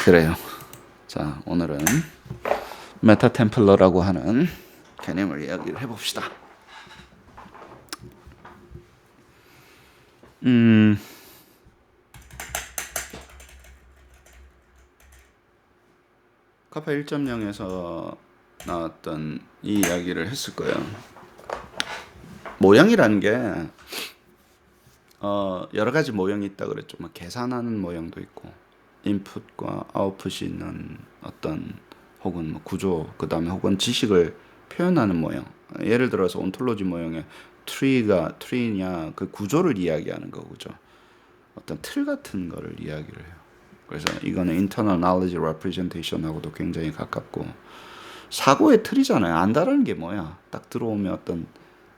그래요. 자, 오늘은 메타템플러라고 하는 개념을 이야기를 해봅시다. 카파 1.0에서 나왔던 이 이야기를 했을 거예요. 모형이라는 게 여러 가지 모형이 있다 그랬죠. 뭐 계산하는 모형도 있고, 인풋과 아웃풋이 있는 어떤 혹은 뭐 구조, 그 다음에 혹은 지식을 표현하는 모형. 예를 들어서 온톨로지 모형의 트리냐 그 구조를 이야기하는 거죠. 어떤 틀 같은 거를 이야기를 해요. 그래서 이거는 internal knowledge representation하고도 굉장히 가깝고, 사고의 틀이잖아요. 안다라는 게 뭐야? 딱 들어오면 어떤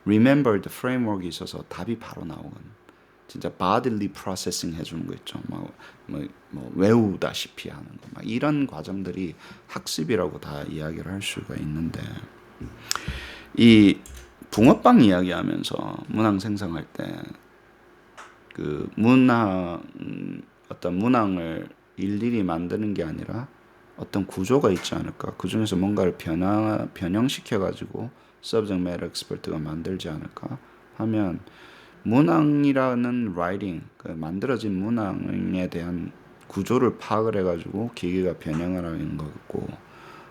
remembered framework이 있어서 답이 바로 나오거든. 진짜 bodily processing 해주는 거 있죠. 뭐 외우다시피 하는 거. 막 이런 과정들이 학습이라고 다 이야기를 할 수가 있는데, 이 붕어빵 이야기하면서 문항 생성할 때 그 어떤 문항을 일일이 만드는 게 아니라 어떤 구조가 있지 않을까. 그 중에서 뭔가를 변형시켜가지고 subject matter expert가 만들지 않을까 하면, 문항이라는 writing, 그 만들어진 문항에 대한 구조를 파악을 해가지고 기계가 변형을 하는 거고,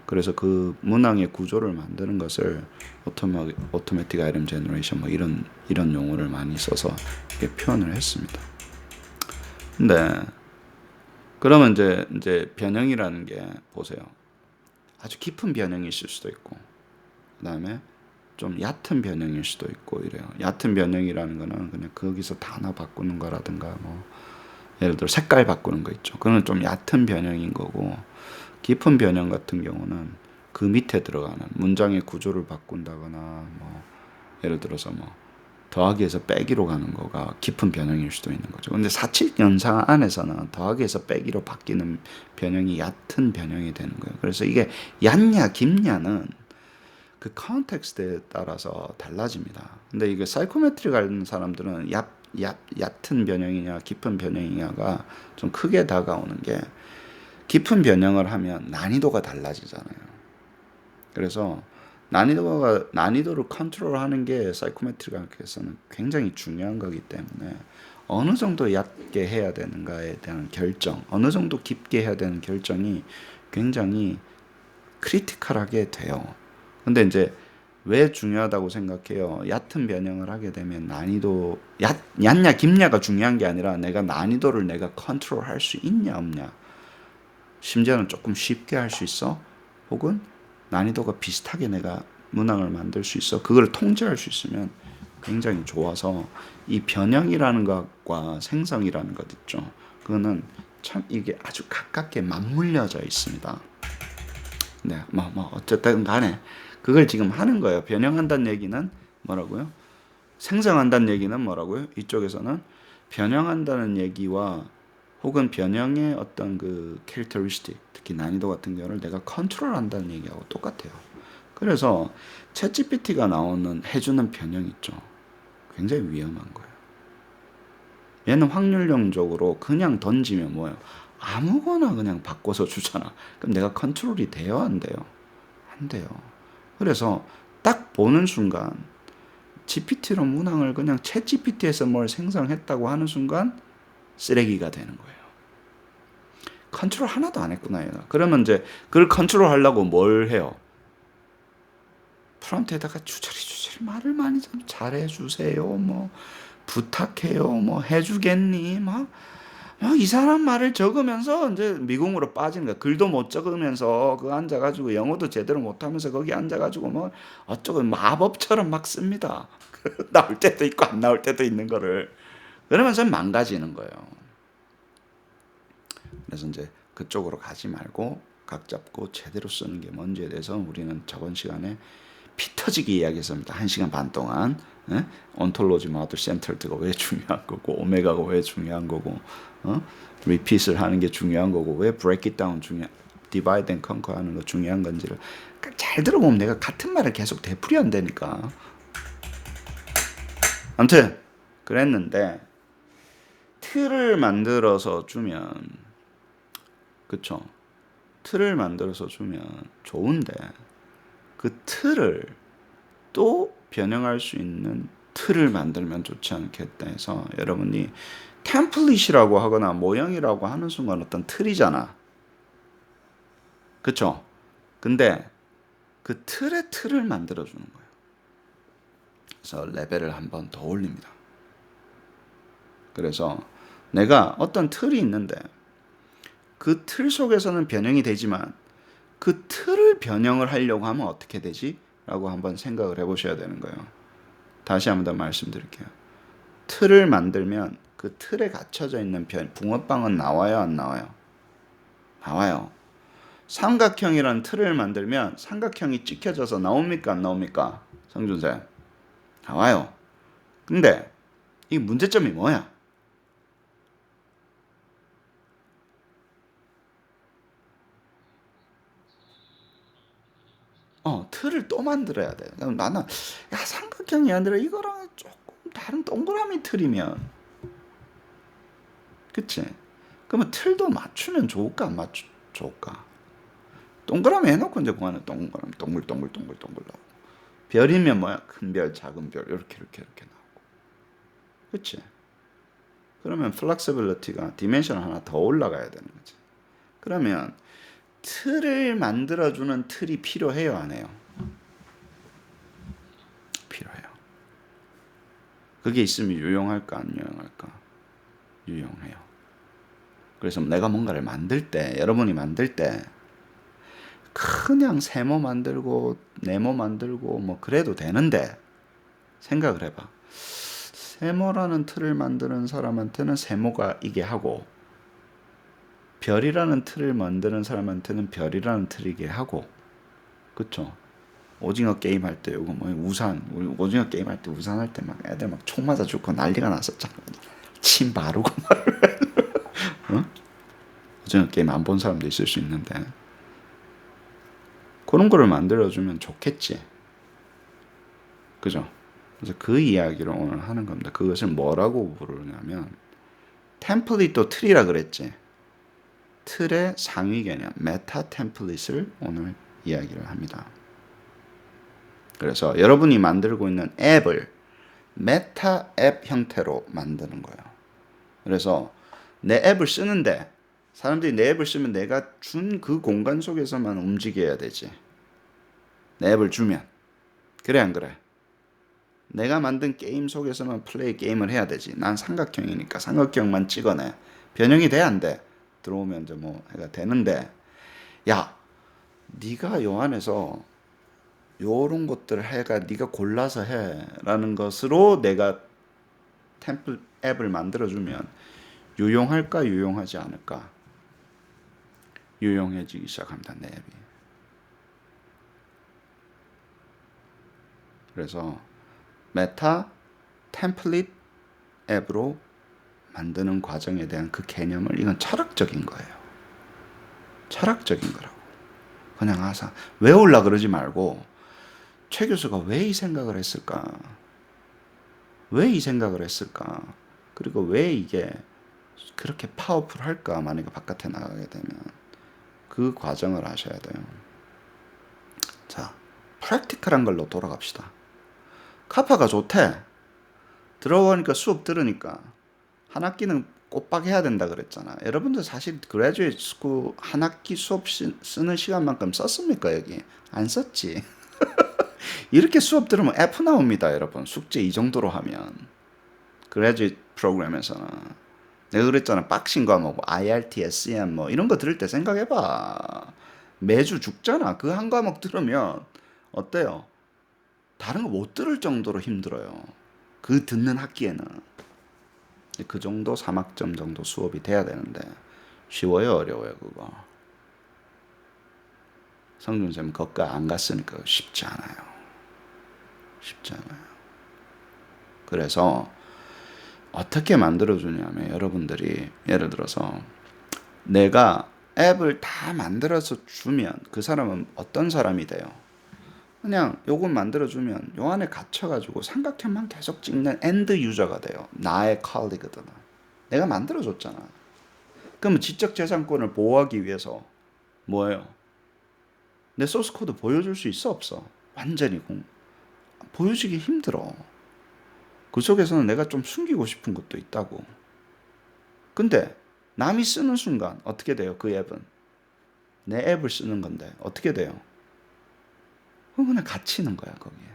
그래서 그 문항의 구조를 만드는 것을 automatic item generation 뭐 이런 용어를 많이 써서 이렇게 표현을 했습니다. 근데 그러면 이제 변형이라는 게 보세요. 아주 깊은 변형이 있을 수도 있고, 그다음에 좀 얕은 변형일 수도 있고 이래요. 얕은 변형이라는 거는 그냥 거기서 단어 바꾸는 거라든가, 뭐 예를 들어 색깔 바꾸는 거 있죠. 그건 좀 얕은 변형인 거고, 깊은 변형 같은 경우는 그 밑에 들어가는 문장의 구조를 바꾼다거나, 뭐 예를 들어서 뭐 더하기에서 빼기로 가는 거가 깊은 변형일 수도 있는 거죠. 근데 4.7 연산 안에서는 더하기에서 빼기로 바뀌는 변형이 얕은 변형이 되는 거예요. 그래서 이게 얕냐 깊냐는 그 컨텍스트에 따라서 달라집니다. 근데 이게 사이코메트리 가는 사람들은 얕은 변형이냐 깊은 변형이냐가 좀 크게 다가오는 게, 깊은 변형을 하면 난이도가 달라지잖아요. 그래서 난이도를 컨트롤하는 게 사이코메트릭에서는 굉장히 중요한 거기 때문에, 어느 정도 얕게 해야 되는가에 대한 결정, 어느 정도 깊게 해야 되는 결정이 굉장히 크리티컬하게 돼요. 근데 이제 왜 중요하다고 생각해요? 얕은 변형을 하게 되면 난이도 얕냐 깊냐가 중요한 게 아니라 내가 난이도를 내가 컨트롤할 수 있냐 없냐, 심지어는 조금 쉽게 할 수 있어? 혹은 난이도가 비슷하게 내가 문항을 만들 수 있어? 그걸 통제할 수 있으면 굉장히 좋아서, 이 변형이라는 것과 생성이라는 것 있죠. 그거는 참 이게 아주 가깝게 맞물려져 있습니다. 네, 어쨌든 간에 그걸 지금 하는 거예요. 변형한다는 얘기는 뭐라고요? 생성한다는 얘기는 뭐라고요? 이쪽에서는 변형한다는 얘기와 혹은 변형의 어떤 그 캐릭터리스틱, 특히 난이도 같은 경우를 내가 컨트롤한다는 얘기하고 똑같아요. 그래서 챗GPT가 해주는 변형 있죠. 굉장히 위험한 거예요. 얘는 확률론적으로 그냥 던지면 뭐예요? 아무거나 그냥 바꿔서 주잖아. 그럼 내가 컨트롤이 돼요, 안 돼요? 안 돼요. 그래서 딱 보는 순간 GPT로 문항을 그냥 챗 GPT에서 뭘 생성했다고 하는 순간 쓰레기가 되는 거예요. 컨트롤 하나도 안 했구나 얘가. 그러면 이제 그걸 컨트롤 하려고 뭘 해요? 프론트에다가 주저리 말을 많이 좀 잘해주세요, 뭐 부탁해요, 뭐 해주겠니, 이 사람 말을 적으면서 이제 미궁으로 빠지는 거야. 글도 못 적으면서 그 앉아가지고 영어도 제대로 못하면서 거기 앉아가지고 뭐 어쩌고 마법처럼 막 씁니다. 나올 때도 있고 안 나올 때도 있는 거를. 그러면서 망가지는 거예요. 그래서 이제 그쪽으로 가지 말고 각 잡고 제대로 쓰는 게 뭔지에 대해서 우리는 저번 시간에 피 터지게 이야기했습니다. 1시간 반 동안. 온톨로지 모델 센터드가 왜 중요한 거고, 오메가가 왜 중요한 거고, 리핏을 하는 게 중요한 거고, 왜 브레이크 잇 다운 디바이드 앤 컨커 하는 거 중요한 건지를 잘 들어보면 내가 같은 말을 계속 되풀이한다니까. 아무튼 그랬는데 틀을 만들어서 주면, 그쵸, 틀을 만들어서 주면 좋은데 그 틀을 또 변형할 수 있는 틀을 만들면 좋지 않겠다 해서 여러분이 템플릿이라고 하거나 모형이라고 하는 순간 어떤 틀이잖아. 그쵸? 근데 그 틀의 틀을 만들어주는 거예요. 그래서 레벨을 한 번 더 올립니다. 그래서 내가 어떤 틀이 있는데 그 틀 속에서는 변형이 되지만 그 틀을 변형을 하려고 하면 어떻게 되지? 라고 한번 생각을 해보셔야 되는 거예요. 다시 한번 더 말씀드릴게요. 틀을 만들면 그 틀에 갇혀져 있는 붕어빵은 나와요, 안 나와요? 나와요. 삼각형이란 틀을 만들면 삼각형이 찍혀져서 나옵니까, 안 나옵니까? 성준쌤. 나와요. 근데 이 문제점이 뭐야? 틀을 또 만들어야 돼. 그럼 나는 야 삼각형이 아니라 이거랑 조금 다른 동그라미 틀이면, 그치? 그러면 틀도 맞추면 좋을까 안 좋을까? 동그라미 해놓고 이제 그거는 동그라미 동글동글 나오고, 별이면 뭐야? 큰 별, 작은 별 이렇게 나오고, 그치? 그러면 플렉서빌리티가 디멘션 하나 더 올라가야 되는 거지. 그러면 틀을 만들어주는 틀이 필요해요, 안 해요? 필요해요. 그게 있으면 유용할까 안 유용할까? 유용해요. 그래서 내가 뭔가를 만들 때, 여러분이 만들 때 그냥 세모 만들고 네모 만들고 뭐 그래도 되는데 생각을 해봐. 세모라는 틀을 만드는 사람한테는 세모가 이게 하고, 별이라는 틀을 만드는 사람한테는 별이라는 틀이게 하고, 그쵸? 오징어 게임 할 때 이거 뭐 우산, 우리 오징어 게임 할 때 우산 할 때 막 애들 막 총 맞아 죽고 난리가 났었잖아. 침 바르고 막. 어? 오징어 게임 안 본 사람도 있을 수 있는데 그런 거를 만들어주면 좋겠지. 그죠? 그래서 그 이야기를 오늘 하는 겁니다. 그것을 뭐라고 부르냐면 템플릿도 틀이라 그랬지. 틀의 상위 개념 메타 템플릿을 오늘 이야기를 합니다. 그래서 여러분이 만들고 있는 앱을 메타 앱 형태로 만드는 거예요. 그래서 내 앱을 쓰는데 사람들이 내 앱을 쓰면 내가 준 그 공간 속에서만 움직여야 되지. 내 앱을 주면. 그래 안 그래? 내가 만든 게임 속에서만 플레이 게임을 해야 되지. 난 삼각형이니까 삼각형만 찍어내. 변형이 돼 안 돼? 들어오면 이제 뭐 해가 되는데, 야 네가 요 안에서 요런 것들을 해가 네가 골라서 해라는 것으로 내가 템플 앱을 만들어주면 유용할까 유용하지 않을까? 유용해지기 시작합니다. 내 앱이. 그래서 메타 템플릿 앱으로 만드는 과정에 대한 그 개념을, 이건 철학적인 거예요. 철학적인 거라고. 그냥 항상 외우려 그러지 말고 최 교수가 왜 이 생각을 했을까? 왜 이 생각을 했을까? 그리고 왜 이게 그렇게 파워풀할까? 만약에 바깥에 나가게 되면 그 과정을 아셔야 돼요. 자, 프랙티컬한 걸로 돌아갑시다. 카파가 좋대. 들어보니까 수업 들으니까 한 학기는 꼬박 해야 된다 그랬잖아. 여러분들 사실 그레듀에이트 스쿨 한 학기 수업 쓰는 시간만큼 썼습니까? 여기 안 썼지. 이렇게 수업 들으면 F 나옵니다, 여러분. 숙제 이 정도로 하면. 그레듀에이트 프로그램에서는. 내가 그랬잖아. 빡신 과목, IRT, SEM 뭐 이런 거 들을 때 생각해봐. 매주 죽잖아. 그 한 과목 들으면 어때요? 다른 거 못 들을 정도로 힘들어요. 그 듣는 학기에는. 그 정도 3학점 정도 수업이 돼야 되는데 쉬워요, 어려워요, 그거? 성준쌤 거기까지 안 갔으니까 쉽지 않아요. 쉽지 않아요. 그래서 어떻게 만들어주냐면 여러분들이 예를 들어서 내가 앱을 다 만들어서 주면 그 사람은 어떤 사람이 돼요? 그냥 요거 만들어주면 요 안에 갇혀가지고 삼각형만 계속 찍는 엔드 유저가 돼요. 나의 컬리그들은. 내가 만들어줬잖아. 그러면 지적재산권을 보호하기 위해서 뭐예요? 내 소스 코드 보여줄 수 있어 없어? 완전히 보여주기 힘들어. 그 속에서는 내가 좀 숨기고 싶은 것도 있다고. 근데 남이 쓰는 순간 어떻게 돼요? 그 앱은 내 앱을 쓰는 건데 어떻게 돼요? 그냥 갇히는 거야 거기에.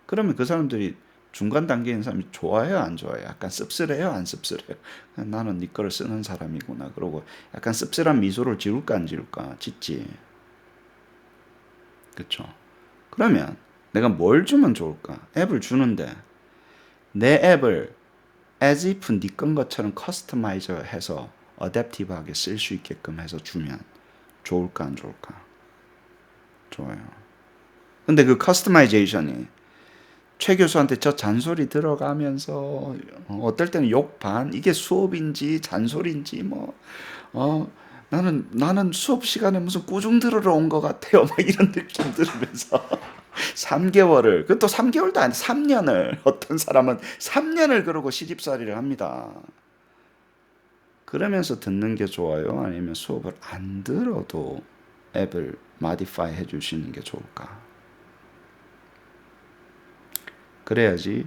그러면 그 사람들이 중간 단계에 있는 사람이 좋아해요 안 좋아해요? 약간 씁쓸해요 안 씁쓸해요? 나는 네 거를 쓰는 사람이구나 그러고 약간 씁쓸한 미소를 지울까 안 지울까? 짓지. 그쵸? 그러면 내가 뭘 주면 좋을까? 앱을 주는데 내 앱을 as if 네 건 것처럼 커스터마이저 해서 어댑티브하게 쓸 수 있게끔 해서 주면 좋을까 안 좋을까? 좋아요. 근데 그 커스터마이제이션이 최 교수한테 저 잔소리 들어가면서 어떨 때는 욕 반, 이게 수업인지 잔소리인지 어, 나는 수업 시간에 무슨 꾸중 들으러 온 것 같아요. 막 이런 느낌 들으면서 3개월을, 그것도 3개월도 아니 3년을, 어떤 사람은 3년을 그러고 시집살이를 합니다. 그러면서 듣는 게 좋아요? 아니면 수업을 안 들어도 앱을 마디파이 해주시는 게 좋을까? 그래야지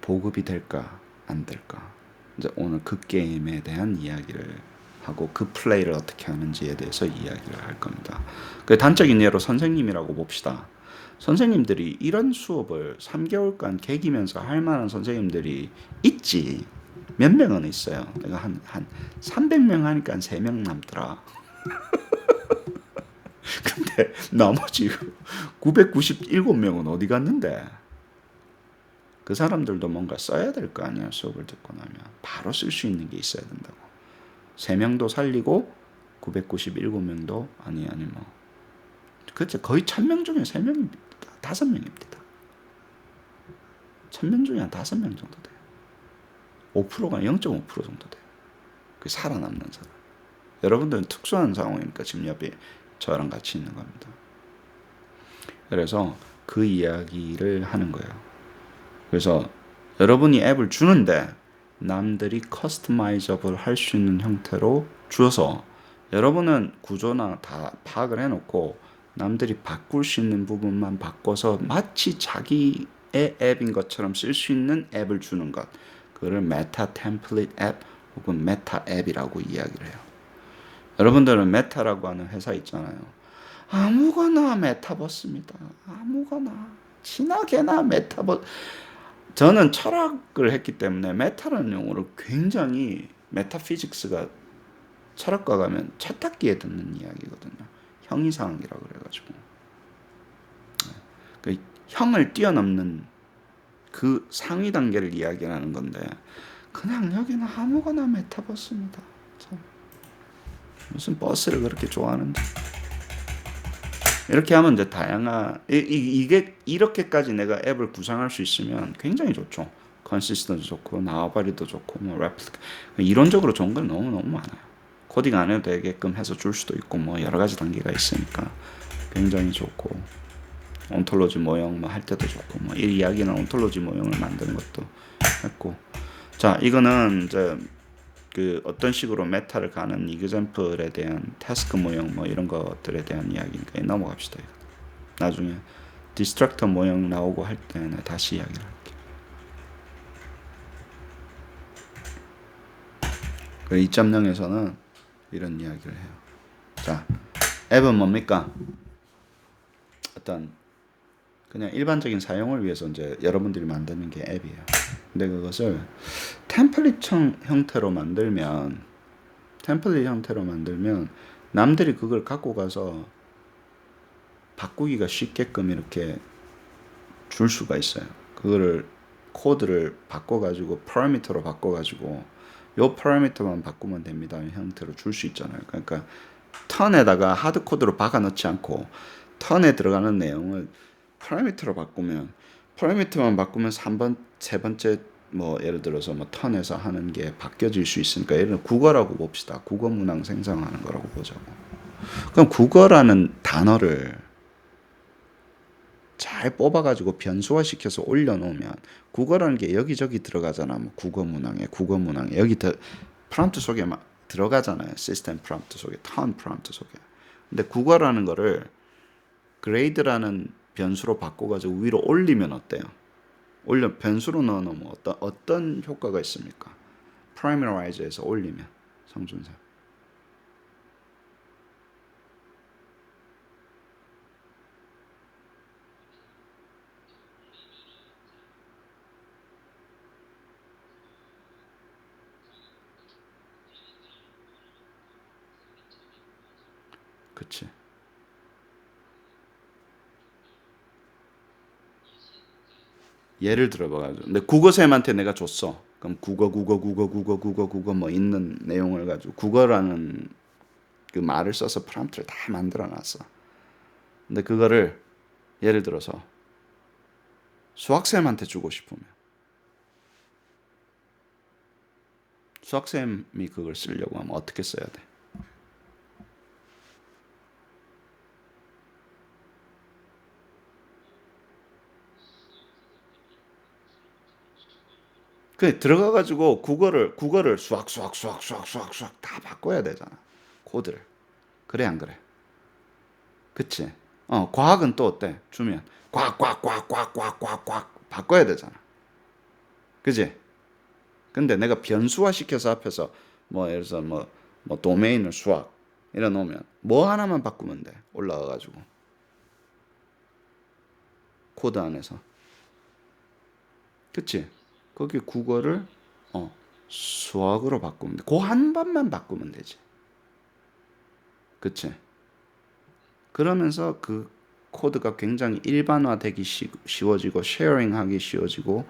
보급이 될까 안 될까. 이제 오늘 그 게임에 대한 이야기를 하고 그 플레이를 어떻게 하는지에 대해서 이야기를 할 겁니다. 그 단적인 예로 선생님이라고 봅시다. 선생님들이 이런 수업을 3개월간 개기면서 할 만한 선생님들이 있지. 몇 명은 있어요. 내가 한 300명 하니까 한 3명 남더라. 근데 나머지 997명은 어디 갔는데? 그 사람들도 뭔가 써야 될 거 아니야. 수업을 듣고 나면 바로 쓸 수 있는 게 있어야 된다고. 3명도 살리고 997명도 아니 뭐 그렇죠. 거의 1000명 중에 3명입니다. 5명입니다. 1000명 중에 한 5명 정도 돼요. 5%가 0.5% 정도 돼요. 그 살아남는 사람. 여러분들은 특수한 상황이니까 지금 옆에 저랑 같이 있는 겁니다. 그래서 그 이야기를 하는 거예요. 그래서 여러분이 앱을 주는데 남들이 커스터마이저블 할 수 있는 형태로 주어서 여러분은 구조나 다 파악을 해놓고 남들이 바꿀 수 있는 부분만 바꿔서 마치 자기의 앱인 것처럼 쓸 수 있는 앱을 주는 것. 그거를 메타 템플릿 앱 혹은 메타 앱이라고 이야기를 해요. 여러분들은 메타라고 하는 회사 있잖아요. 아무거나 메타버스입니다. 아무거나. 진하게나 메타버스. 저는 철학을 했기 때문에 메타라는 용어를 굉장히 메타피직스가 철학과 가면 쳇탁기에 듣는 이야기거든요. 형이상이라고 그래가지고 그 형을 뛰어넘는 그 상위 단계를 이야기하는 건데 그냥 여기는 아무거나 메타버스입니다. 참. 무슨 버스를 그렇게 좋아하는지. 이렇게 하면 이제 다양한 이게 이렇게까지 내가 앱을 구상할 수 있으면 굉장히 좋죠. 컨시스턴트 좋고 나와바리도 좋고 뭐 레플리카 이론적으로 좋은 건 너무 많아요. 코딩 안 해도 되게끔 해서 줄 수도 있고 뭐 여러 가지 단계가 있으니까 굉장히 좋고 온톨로지 모형 뭐 할 때도 좋고 뭐 이 이야기는 온톨로지 모형을 만드는 것도 했고 자 이거는 이제 그 어떤 식으로 메타를 가는 이그젬플에 대한 태스크 모형 뭐 이런 것들에 대한 이야기니까 넘어갑시다. 나중에 디스트럭터 모형 나오고 할 때 다시 이야기를 할게요. 그 2.0에서는 이런 이야기를 해요. 자, 앱은 뭡니까? 어떤 그냥 일반적인 사용을 위해서 이제 여러분들이 만드는 게 앱이에요. 근데 그것을 템플릿 형태로 만들면 남들이 그걸 갖고 가서 바꾸기가 쉽게끔 이렇게 줄 수가 있어요. 그거를 코드를 바꿔가지고 파라미터로 바꿔가지고 요 파라미터만 바꾸면 됩니다 형태로 줄 수 있잖아요. 그러니까 턴에다가 하드 코드로 박아 넣지 않고 턴에 들어가는 내용을 파라미터로 바꾸면 파라미터만 바꾸면 3번, 세 번째 뭐 예를 들어서 뭐 턴에서 하는 게 바뀌어질 수 있으니까 예를 들어 국어라고 봅시다. 국어 문항 생성하는 거라고 보자고. 그럼 국어라는 단어를 잘 뽑아가지고 변수화시켜서 올려놓으면 국어라는 게 여기저기 들어가잖아. 뭐 국어 문항에 여기 프롬프트 속에 막 들어가잖아요. 시스템 프롬프트 속에, 턴 프롬프트 속에. 근데 국어라는 거를 grade라는 변수로 바꿔가지고 위로 올리면 어때요? 변수로 넣어놓으면 어떤 효과가 있습니까? primarize에서 올리면 성준사. 그치. 예를 들어봐가지고. 근데 국어쌤한테 내가 줬어. 그럼 국어 뭐 있는 내용을 가지고 국어라는 그 말을 써서 프롬프트를 다 만들어 놨어. 근데 그거를 예를 들어서 수학쌤한테 주고 싶으면 수학쌤이 그걸 쓰려고 하면 어떻게 써야 돼? 그 들어가가지고 국어를 수학 다 바꿔야 되잖아. 코드를. 그래 안 그래? 그치? 과학은 또 어때? 주면 꽉 바꿔야 되잖아. 그지? 근데 내가 변수화 시켜서 앞에서 뭐 예를 들어서 뭐 도메인을 수학 이래 놓으면 뭐 하나만 바꾸면 돼. 올라가가지고 코드 안에서. 그치? 거기 국어를 수학으로 바꾸면 돼. 그 한 번만 바꾸면 되지. 그치? 그러면서 그 코드가 굉장히 일반화되기 쉬워지고 쉐어링하기 쉬워지고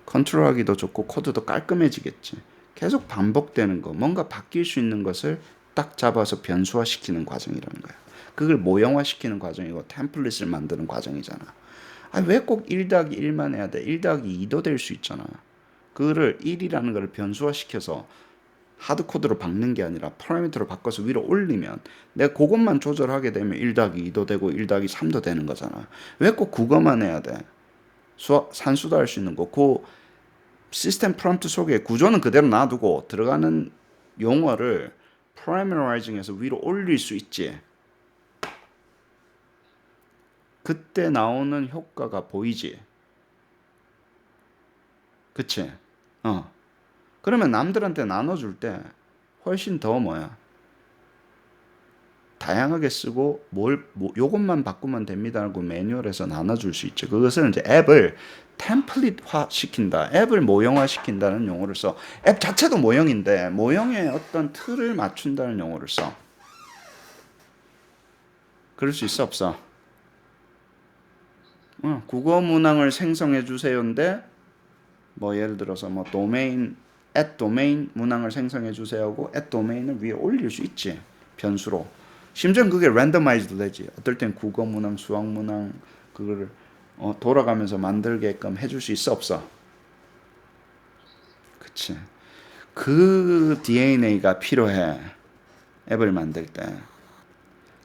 컨트롤하기도 좋고 코드도 깔끔해지겠지. 계속 반복되는 거, 뭔가 바뀔 수 있는 것을 딱 잡아서 변수화시키는 과정이라는 거야. 그걸 모형화시키는 과정이고 템플릿을 만드는 과정이잖아. 아, 왜 꼭 1 더하기 1만 해야 돼? 1 더하기 2도 될 수 있잖아. 그거를 1이라는 걸 변수화시켜서 하드코드로 박는 게 아니라 파라미터로 바꿔서 위로 올리면 내가 그것만 조절하게 되면 1 더하기 2도 되고 1 더하기 3도 되는 거잖아. 왜 꼭 그것만 해야 돼? 산수도 할 수 있는 거. 그 시스템 프롬프트 속에 구조는 그대로 놔두고 들어가는 용어를 parameterizing해서 위로 올릴 수 있지. 그때 나오는 효과가 보이지. 그치? 그러면 남들한테 나눠줄 때 훨씬 더 뭐야? 다양하게 쓰고 요것만 바꾸면 됩니다라고 매뉴얼에서 나눠줄 수 있죠. 그것은 이제 앱을 템플릿화 시킨다. 앱을 모형화 시킨다는 용어를 써. 앱 자체도 모형인데 모형에 어떤 틀을 맞춘다는 용어를 써. 그럴 수 있어 없어? 국어 문항을 생성해 주세요인데 뭐 예를 들어서 뭐 도메인 at 도메인 문항을 생성해 주세요고 at 도메인을 위에 올릴 수 있지. 변수로. 심지어 그게 랜더마이즈도 되지. 어떨 땐 국어 문항, 수학 문항 그거를 돌아가면서 만들게끔 해줄 수 있어 없어? 그치. 그 DNA가 필요해. 앱을 만들 때.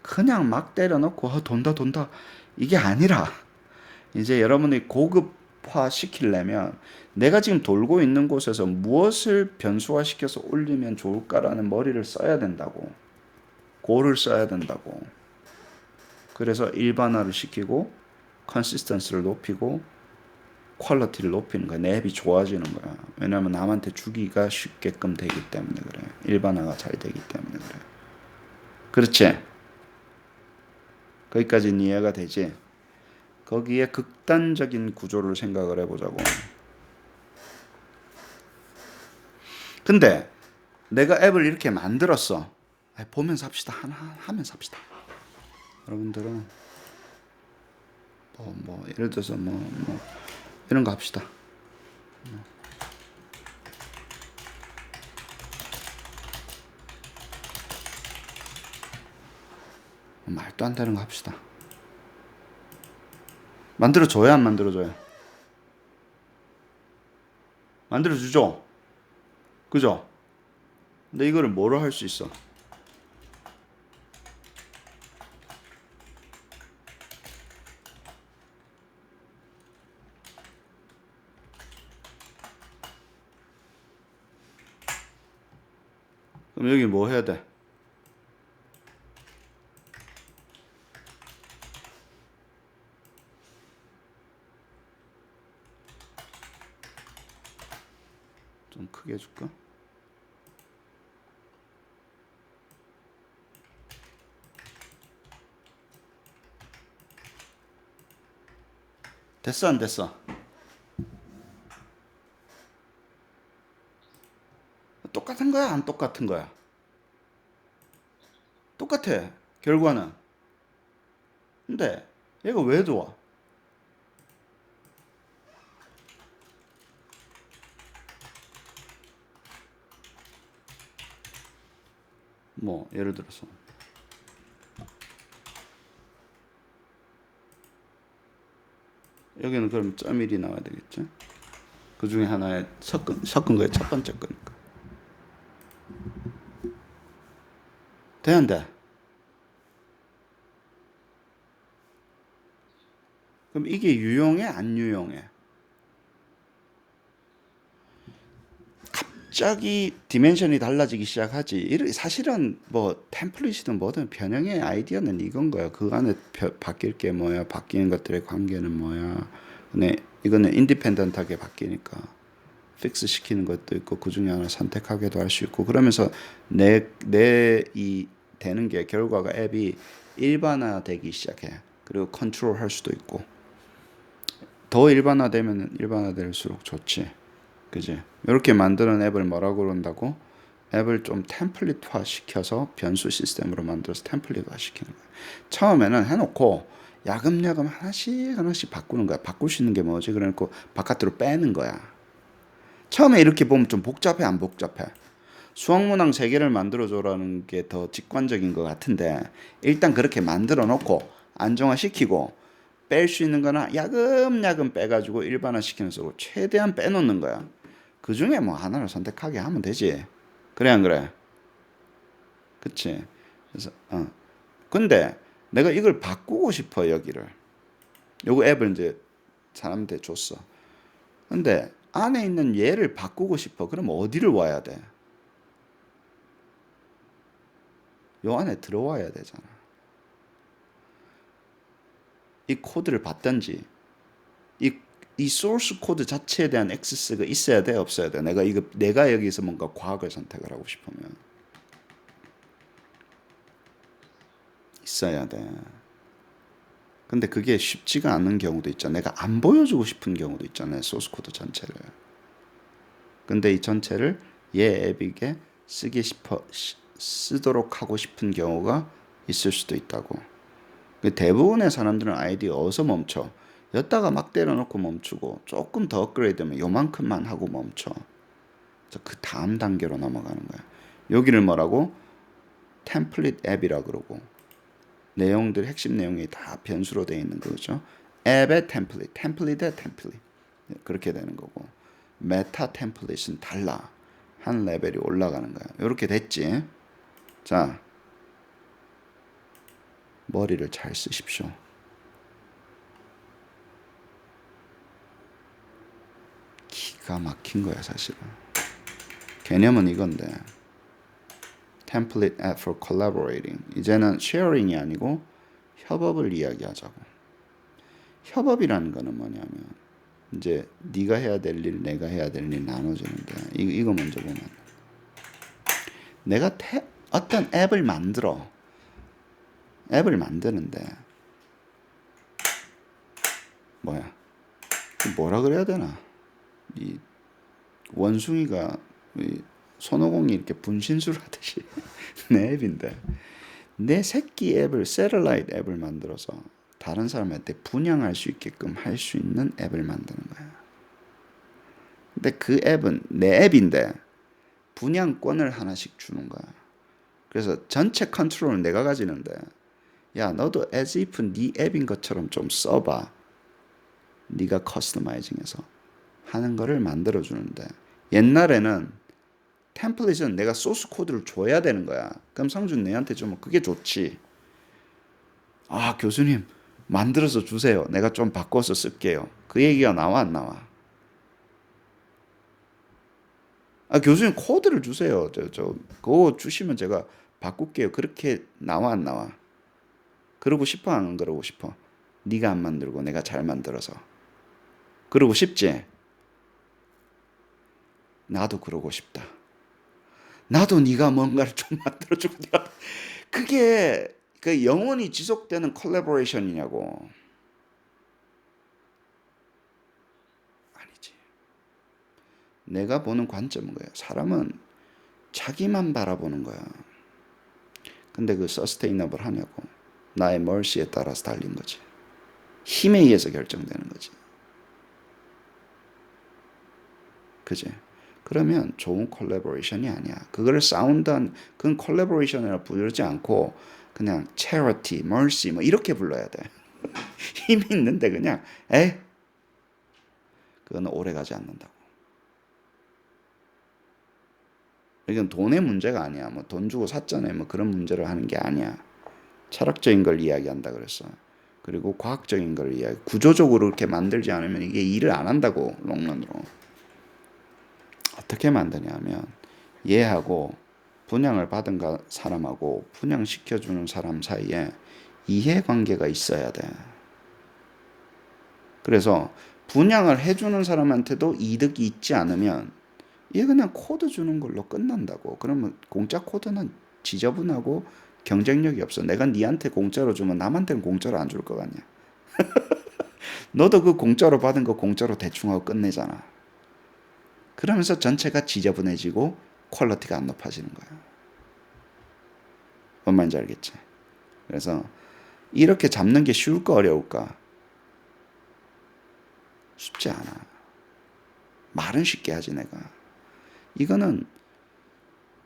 그냥 막 때려넣고 돈다 이게 아니라 이제 여러분이 고급화 시키려면 내가 지금 돌고 있는 곳에서 무엇을 변수화 시켜서 올리면 좋을까라는 머리를 써야 된다고. 고를 써야 된다고. 그래서 일반화를 시키고 컨시스턴스를 높이고 퀄리티를 높이는 거야. 내 앱이 좋아지는 거야. 왜냐하면 남한테 주기가 쉽게끔 되기 때문에 그래. 일반화가 잘 되기 때문에 그래. 그렇지? 거기까지는 이해가 되지? 거기에 극단적인 구조를 생각을 해보자고. 근데 내가 앱을 이렇게 만들었어. 보면서 합시다. 하나 하면서 합시다. 여러분들은 예를 들어서 이런 거 합시다. 말도 안 되는 거 합시다. 만들어줘야 안 만들어줘요? 만들어주죠? 그죠? 근데 이거를 뭐로 할 수 있어? 그럼 여기 뭐 해야 돼? 좀 크게 해줄까? 됐어 안 됐어? 똑같은 거야 안 똑같은 거야? 똑같아 결과는. 근데 얘가 왜 좋아? 뭐 예를 들어서 여기는 그럼 점 1이 나와야 되겠죠? 그 중에 하나에 섞은 거에 첫 번째 거니까. 돼 안 돼? 그럼 이게 유용해 안 유용해? 갑자기 디멘션이 달라지기 시작하지. 사실은 뭐 템플릿이든 뭐든 변형의 아이디어는 이건 거야. 그 안에 바뀔 게 뭐야, 바뀌는 것들의 관계는 뭐야. 근데 이거는 인디펜던트하게 바뀌니까 픽스 시키는 것도 있고 그 중에 하나 선택하게도 할 수 있고 그러면서 내 이 되는 게 결과가 앱이 일반화되기 시작해. 그리고 컨트롤 할 수도 있고 더 일반화되면 일반화될수록 좋지. 그지? 이렇게 만드는 앱을 뭐라고 그런다고? 앱을 좀 템플릿화 시켜서 변수 시스템으로 만들어서 템플릿화 시키는 거야. 처음에는 해놓고 야금야금 하나씩 바꾸는 거야. 바꿀 수 있는 게 뭐지? 그래놓고 바깥으로 빼는 거야. 처음에 이렇게 보면 좀 복잡해, 안 복잡해? 수학문항 3개를 만들어줘라는 게 더 직관적인 것 같은데 일단 그렇게 만들어 놓고 안정화시키고 뺄 수 있는 거나 야금야금 빼가지고 일반화시키는 식으로 최대한 빼놓는 거야. 그 중에 뭐 하나를 선택하게 하면 되지. 그래 안 그래? 그치? 그래서 근데 내가 이걸 바꾸고 싶어 여기를. 요거 앱을 이제 사람한테 줬어. 근데 안에 있는 얘를 바꾸고 싶어. 그럼 어디를 와야 돼? 요 안에 들어와야 되잖아. 이 코드를 받든지 이 소스 코드 자체에 대한 액세스가 있어야 돼, 없어야 돼? 내가 여기서 뭔가 과학을 선택을 하고 싶으면 있어야 돼. 근데 그게 쉽지가 않은 경우도 있잖아. 내가 안 보여주고 싶은 경우도 있잖아요. 소스 코드 전체를. 근데 이 전체를 얘 앱에게 쓰도록 하고 싶은 경우가 있을 수도 있다고. 대부분의 사람들은 아이디어 어디서 멈춰? 여기다가 막 때려놓고 멈추고 조금 더 업그레이드하면 요만큼만 하고 멈춰. 그 다음 단계로 넘어가는 거야. 여기를 뭐라고? 템플릿 앱이라 그러고 내용들 핵심 내용이 다 변수로 되어 있는 거죠. 앱의 템플릿, 템플릿의 템플릿 그렇게 되는 거고 메타 템플릿은 달라. 한 레벨이 올라가는 거야. 이렇게 됐지. 자, 머리를 잘 쓰십시오. 기가 막힌 거야 사실은. 개념은 이건데 Template app for collaborating. 이제는 sharing이 아니고 협업을 이야기하자고. 협업이라는 거는 뭐냐면 이제 네가 해야 될 일, 내가 해야 될 일 나눠지는데 이거 먼저 보면 내가 어떤 앱을 만드는데 뭐라 그래야 되나? 이 원숭이가 손오공이 이렇게 분신술 하듯이 내 앱인데 내 새끼 앱을 세럴라이트 앱을 만들어서 다른 사람한테 분양할 수 있게끔 할 수 있는 앱을 만드는 거야. 근데 그 앱은 내 앱인데 분양권을 하나씩 주는 거야. 그래서 전체 컨트롤은 내가 가지는데 야 너도 as if 네 앱인 것처럼 좀 써봐. 네가 커스터마이징해서 하는 거를 만들어 주는데 옛날에는 템플릿은 내가 소스 코드를 줘야 되는 거야. 그럼 상준 내한테 주면 그게 좋지. 아 교수님 만들어서 주세요. 내가 좀 바꿔서 쓸게요. 그 얘기가 나와 안 나와? 교수님 코드를 주세요. 그거 주시면 제가 바꿀게요. 그렇게 나와 안 나와? 그러고 싶어 안 그러고 싶어? 네가 안 만들고 내가 잘 만들어서. 그러고 싶지? 나도 그러고 싶다. 나도 네가 뭔가를 좀 만들어주고 내가 그게 그 영원히 지속되는 콜라보레이션이냐고. 아니지. 내가 보는 관점은 거야. 사람은 자기만 바라보는 거야. 근데 그 서스테이너블 하냐고. 나의 멀시에 따라서 달린 거지. 힘에 의해서 결정되는 거지. 그지? 그러면 좋은 콜라보레이션이 아니야. 그걸 사운드한 그건 콜라보레이션이라 부르지 않고 그냥 charity, mercy 뭐 이렇게 불러야 돼. 힘이 있는데 그냥 그건 오래 가지 않는다고. 이건 돈의 문제가 아니야. 뭐 돈 주고 샀잖아요. 뭐 그런 문제를 하는 게 아니야. 철학적인 걸 이야기한다 그랬어. 그리고 과학적인 걸 이야기. 구조적으로 이렇게 만들지 않으면 이게 일을 안 한다고 롱런으로. 어떻게 만드냐면 얘하고 분양을 받은 사람하고 분양시켜주는 사람 사이에 이해관계가 있어야 돼. 그래서 분양을 해주는 사람한테도 이득이 있지 않으면 얘 그냥 코드 주는 걸로 끝난다고. 그러면 공짜 코드는 지저분하고 경쟁력이 없어. 내가 니한테 공짜로 주면 남한테는 공짜로 안 줄 거 같냐. 너도 그 공짜로 받은 거 공짜로 대충 하고 끝내잖아. 그러면서 전체가 지저분해지고 퀄리티가 안 높아지는 거야. 뭔 말인지 알겠지? 그래서 이렇게 잡는 게 쉬울까 어려울까? 쉽지 않아. 말은 쉽게 하지 내가. 이거는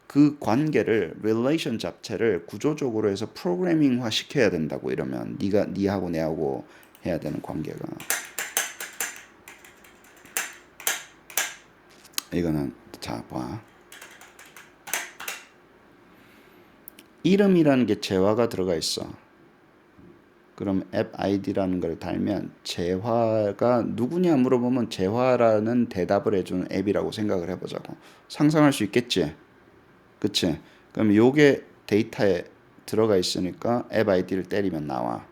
그 관계를 relation 자체를 구조적으로 해서 프로그래밍화 시켜야 된다고. 이러면 니하고 내하고 해야 되는 관계가. 이거는 자 봐. 이름이라는 게 재화가 들어가 있어. 그럼 앱 아이디라는 걸 달면 재화가 누구냐 물어보면 재화라는 대답을 해주는 앱이라고 생각을 해보자고. 상상할 수 있겠지? 그치? 그럼 요게 데이터에 들어가 있으니까 앱 아이디를 때리면 나와.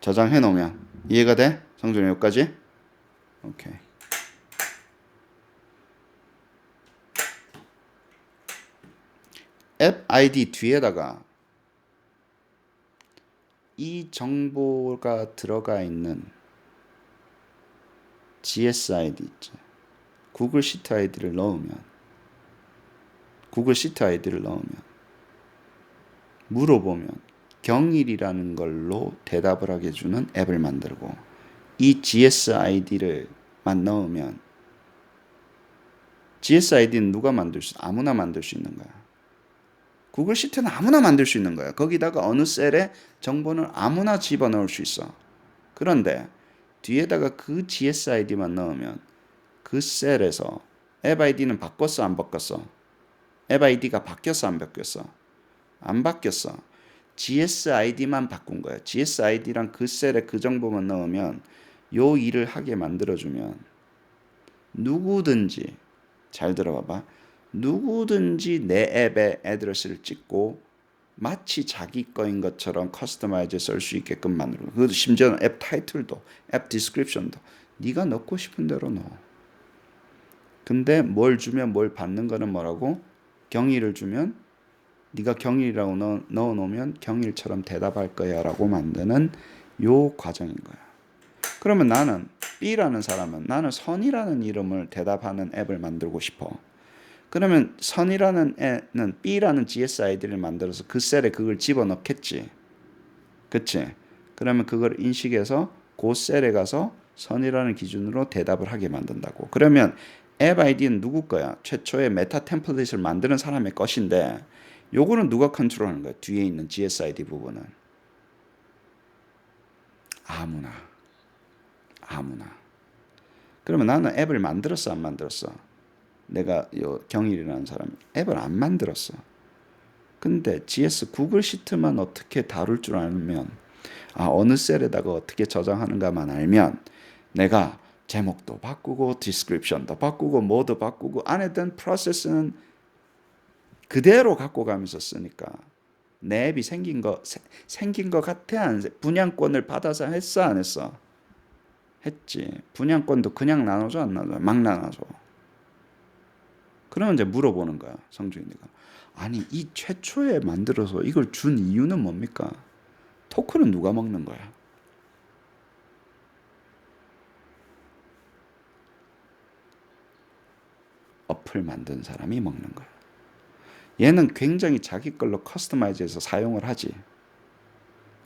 저장해 놓으면. 이해가 돼? 성준이 여기까지? 오케이. 앱 아이디 뒤에다가 이 정보가 들어가 있는 GSID 있죠. 구글 시트 아이디를 넣으면 물어보면 경일이라는 걸로 대답을 하게 해주는 앱을 만들고, 이 GSID를만 넣으면 GSID는 누가 만들 수 아무나 만들 수 있는 거야. 구글 시트는 아무나 만들 수 있는 거야. 거기다가 어느 셀에 정보는 아무나 집어넣을 수 있어. 그런데 뒤에다가 그 GSID만 넣으면 그 셀에서 앱 아이디는 바꿨어 안 바꿨어? 앱 아이디가 바뀌었어 안 바뀌었어? 안 바뀌었어. GSID만 바꾼 거야. GSID랑 그 셀에 그 정보만 넣으면 요 일을 하게 만들어주면 누구든지, 잘 들어봐봐, 누구든지 내 앱에 애드레스를 찍고 마치 자기 거인 것처럼 커스터마이즈 쓸 수 있게끔 만들고, 그것도 심지어는 앱 타이틀도 앱 디스크립션도 네가 넣고 싶은 대로 넣어. 근데 뭘 주면 뭘 받는 거는 뭐라고? 경위를 주면 네가 경일이라고 넣어 놓으면 경일처럼 대답할 거야 라고 만드는 요 과정인 거야. 그러면 나는 B라는 사람은 나는 선이라는 이름을 대답하는 앱을 만들고 싶어. 그러면 선이라는 애는 B라는 GSID를 만들어서 그 셀에 그걸 집어넣겠지. 그치? 그러면 그걸 인식해서 그 셀에 가서 선이라는 기준으로 대답을 하게 만든다고. 그러면 앱 아이디는 누구 거야? 최초의 메타 템플릿을 만드는 사람의 것인데 요거는 누가 컨트롤하는 거야? 뒤에 있는 GSID 부분은 아무나. 그러면 나는 앱을 만들었어 안 만들었어? 내가 요 경일이라는 사람이 앱을 안 만들었어. 근데 GS 구글 시트만 어떻게 다룰 줄 알면, 어느 셀에다가 어떻게 저장하는가만 알면 내가 제목도 바꾸고 디스크립션도 바꾸고 뭐도 바꾸고 안에 든 프로세스는 그대로 갖고 가면서 쓰니까 내 앱이 생긴 거 같아 안 분양권을 받아서 했어 안 했어? 했지. 분양권도 그냥 나눠줘 안 나눠줘? 막 나눠줘. 그러면 이제 물어보는 거야 성주인이가. 아니 이 최초에 만들어서 이걸 준 이유는 뭡니까? 토큰은 누가 먹는 거야? 어플 만든 사람이 먹는 거야. 얘는 굉장히 자기 걸로 커스터마이즈해서 사용을 하지.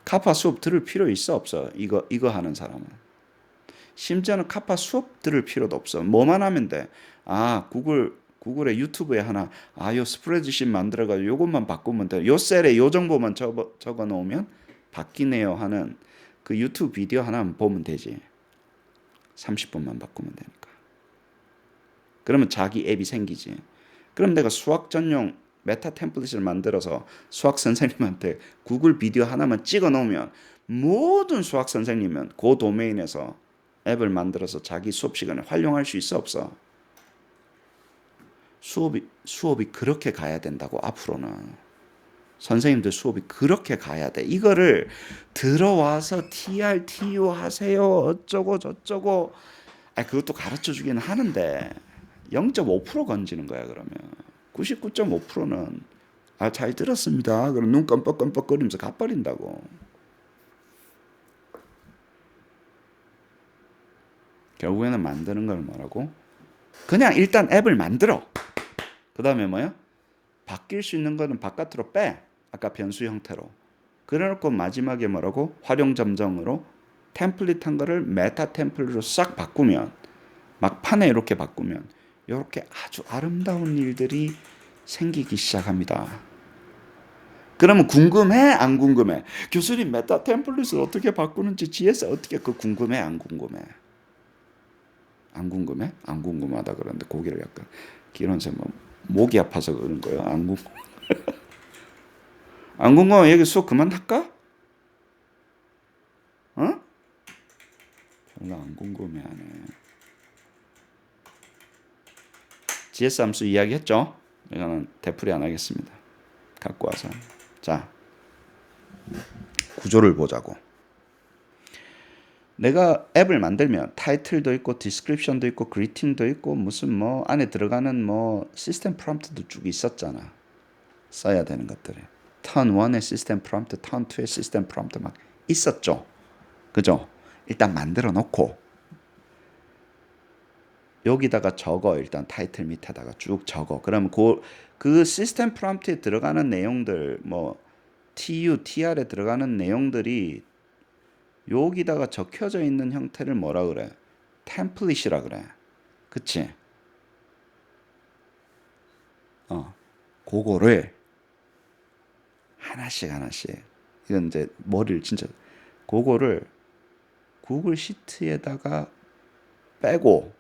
카파 수업 들을 필요 있어 없어? 이거 하는 사람은. 심지어는 카파 수업 들을 필요도 없어. 뭐만 하면 돼. 아 구글의 유튜브에 하나 요 스프레드शी트 만들어가지고 요것만 바꾸면 돼. 요 셀에 요 정보만 적어 놓으면 바뀌네요 하는 그 유튜브 비디오 하나만 보면 되지. 30분만 바꾸면 되니까. 그러면 자기 앱이 생기지. 그럼 내가 수학 전용 메타 템플릿을 만들어서 수학 선생님한테 구글 비디오 하나만 찍어 놓으면 모든 수학 선생님은 그 도메인에서 앱을 만들어서 자기 수업 시간에 활용할 수 있어 없어? 수업이 그렇게 가야 된다고 앞으로는. 선생님들 수업이 그렇게 가야 돼. 이거를 들어와서 TRTU 하세요. 어쩌고 저쩌고. 그것도 가르쳐 주기는 하는데 0.5% 건지는 거야 그러면. 99.5%는 잘 들었습니다. 그럼 눈 껌뻑껌뻑거리면서 가버린다고. 결국에는 만드는 걸 뭐라고? 그냥 일단 앱을 만들어. 그 다음에 뭐야? 바뀔 수 있는 거는 바깥으로 빼. 아까 변수 형태로. 그래놓고 마지막에 뭐라고? 활용 점정으로 템플릿한 거를 메타 템플릿으로 싹 바꾸면, 막판에 이렇게 바꾸면 이렇게 아주 아름다운 일들이 생기기 시작합니다. 그러면 궁금해? 안 궁금해? 교수님 메타 템플릿을 어떻게 바꾸는지 GS 어떻게 궁금해? 안 궁금해? 안 궁금해? 안 궁금하다 그러는데 고개를 약간 기런쌤 목이 아파서 그런 거예요. 안 궁금. 안 궁금하면 여기 수업 그만할까? 어? 별로 안 궁금해하네. GS 함수 이야기했죠? 이거는 되풀이 안 하겠습니다. 갖고 와서. 자, 구조를 보자고. 내가 앱을 만들면 타이틀도 있고 디스크립션도 있고 그리팅도 있고 무슨 뭐 안에 들어가는 뭐 시스템 프롬프트도 쭉 있었잖아. 써야 되는 것들이. 턴 1의 시스템 프롬프트, 턴 2의 시스템 프롬프트 막 있었죠. 그죠? 일단 만들어 놓고 여기다가 적어. 일단 타이틀 밑에다가 쭉 적어. 그러면 그 시스템 프롬프트에 들어가는 내용들 뭐 TU, TR에 들어가는 내용들이 여기다가 적혀져 있는 형태를 뭐라 그래? 템플릿이라 그래. 그치? 그거를 하나씩 이건 이제 머리를 진짜 그거를 구글 시트에다가 빼고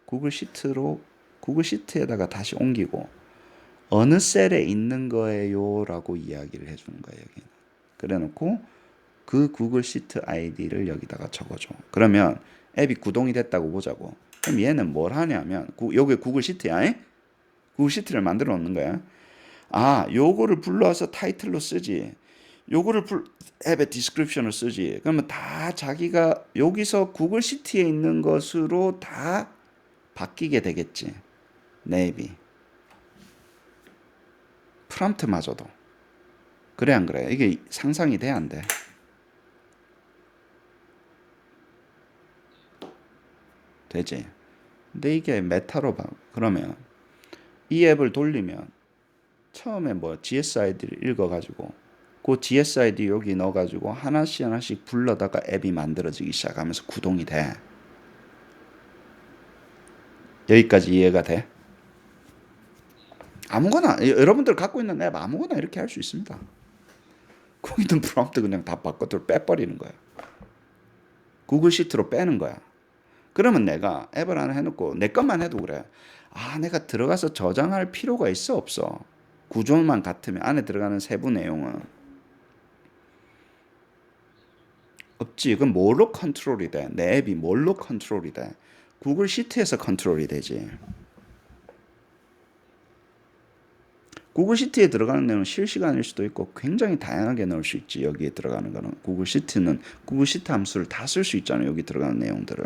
구글 시트에다가 다시 옮기고 어느 셀에 있는 거예요 라고 이야기를 해주는 거예요. 여기는. 그래 놓고 그 구글 시트 아이디를 여기다가 적어줘. 그러면 앱이 구동이 됐다고 보자고. 그럼 얘는 뭘 하냐면 여기 구글 시트야. 구글 시트를 만들어 놓는 거야. 요거를 불러서 타이틀로 쓰지. 요거를 앱의 디스크립션을 쓰지. 그러면 다 자기가 여기서 구글 시트에 있는 것으로 다 바뀌게 되겠지. 내 앱이. 프롬프트마저도. 그래 안 그래? 이게 상상이 돼 안 돼? 되지. 근데 이게 메타로 그러면 이 앱을 돌리면 처음에 뭐 GSID를 읽어가지고 그 GSID 여기 넣어가지고 하나씩 불러다가 앱이 만들어지기 시작하면서 구동이 돼. 여기까지 이해가 돼? 아무거나 여러분들 갖고 있는 앱 아무거나 이렇게 할 수 있습니다. 거기 있는 프롬프트 그냥 다 바깥으로 빼버리는 거야. 구글 시트로 빼는 거야. 그러면 내가 앱을 하나 해놓고 내 것만 해도 그래. 내가 들어가서 저장할 필요가 있어 없어? 구조만 같으면 안에 들어가는 세부 내용은 없지. 그럼 뭘로 컨트롤이 돼? 내 앱이 뭘로 컨트롤이 돼? 구글 시트에서 컨트롤이 되지. 구글 시트에 들어가는 내용은 실시간일 수도 있고 굉장히 다양하게 넣을 수 있지. 여기에 들어가는 거는 구글 시트는 구글 시트 함수를 다 쓸 수 있잖아요. 여기 들어가는 내용들을.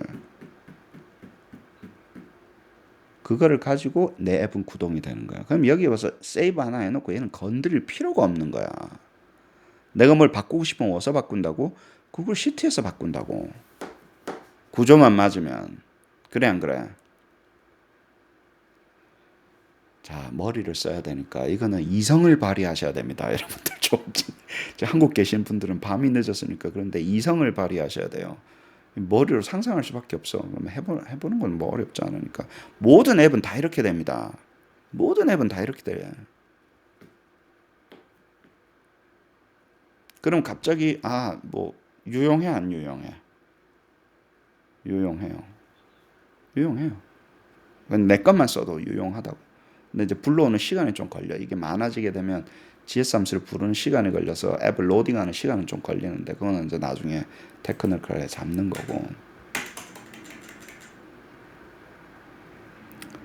그거를 가지고 내 앱은 구동이 되는 거야. 그럼 여기 와서 세이브 하나 해놓고 얘는 건드릴 필요가 없는 거야. 내가 뭘 바꾸고 싶으면 어디서 바꾼다고? 구글 시트에서 바꾼다고. 구조만 맞으면. 그래 안 그래? 자, 머리를 써야 되니까 이거는 이성을 발휘하셔야 됩니다. 여러분들 좀 한국 계신 분들은 밤이 늦었으니까 그런데 이성을 발휘하셔야 돼요. 머리로 상상할 수밖에 없어. 그럼 해보는 건 뭐 어렵지 않으니까. 모든 앱은 다 이렇게 됩니다. 모든 앱은 다 이렇게 돼. 그럼 갑자기 뭐 유용해 안 유용해? 유용해요. 유용해요. 내 것만 써도 유용하다고. 근데 이제 불러오는 시간이 좀 걸려. 이게 많아지게 되면 GS 함수를 부르는 시간이 걸려서 앱을 로딩하는 시간은 좀 걸리는데 그거는 이제 나중에 테크니컬에 잡는 거고.